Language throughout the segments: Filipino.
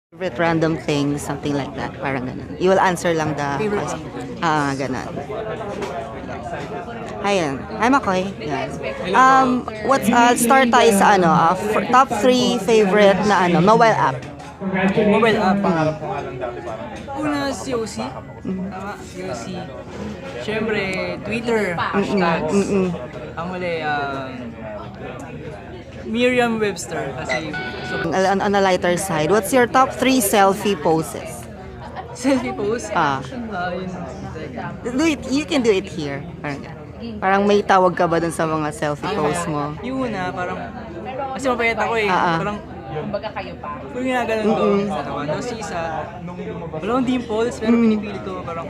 Favorite random things, something like that. Parang ganun. You will answer lang the question. Ganun. Ayan. Hi, Makoy. Yan. Start tayo sa top 3 favorite na mobile app. Mobile app. Una, COC. Tama, COC. Siyempre, Twitter, hashtags. Ang huli, Merriam-Webster. Kasi, On a lighter side, what's your top 3 selfie poses? selfie post. Yun. You can do it here. Parang may tawag ka ba dun sa mga selfie pose mo? Yung una, parang, kasi mapayat ako eh. Parang, Kumbaga kayo pa. kung ginaganon ko sa tawa. Tapos yung isa, walang dimples, pero pinipili ko parang,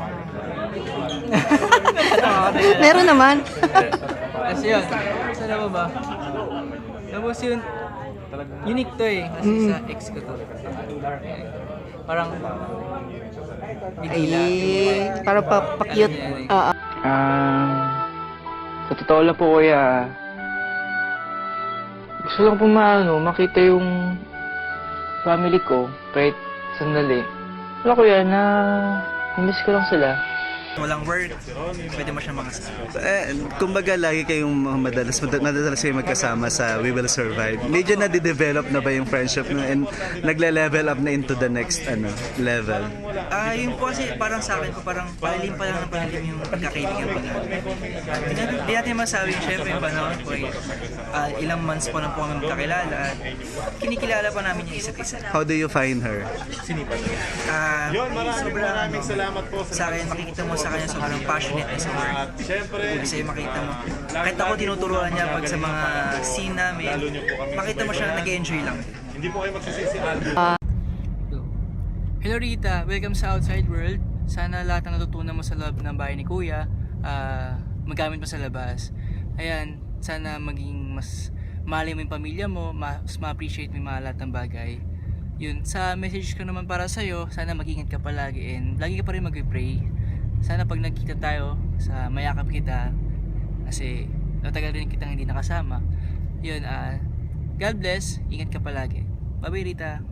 Meron naman. Tapos yun, sana mo ba? Tapos yun, unique to eh, kasi sa ex ko to. Parang, bigla. Parang pa-cute. Sa totoo lang po kuya, gusto lang po makita yung family ko kahit sandali. Wala kuya, miss ko lang sila. Walang word, pwede mo siya makasama. Kumbaga lagi kayong madalas kayong magkasama sa We Will Survive. Medyo na-develop na ba yung friendship no? And nagle-level up na into the next level? Yun po kasi parang sa akin po, parang palilim pa lang ng palilim yung pagkakaibigan po namin. Hindi natin masabi syempre yung panahon po ilang months po lang po kami magkakilala at kinikilala pa namin yung isa't isa. How do you find her? Sobrang sa akin, makikita mo sa kanya sobrang passionate na sa work. Kasi makita mo, kahit ako tinuturuan niya pag sa mga scene namin, makita mo siya nag-enjoy lang. Hindi po kayo magsisisi. Hello Rita, welcome sa Outside World. Sana lahat ng natutunan mo sa loob ng bahay ni Kuya, magamit mo sa labas. Ayan, sana maging mas mahal mo yung pamilya mo, mas ma-appreciate mo yung mga lahat ng bagay. Yun, sa message ko naman para sa'yo, sana mag-ingat ka palagi and lagi ka pa rin mag-pray. Sana pag nagkita tayo, mayakap kita kasi natagal rin kitang hindi nakasama. Yun, God bless, ingat ka palagi. Bye-bye Rita.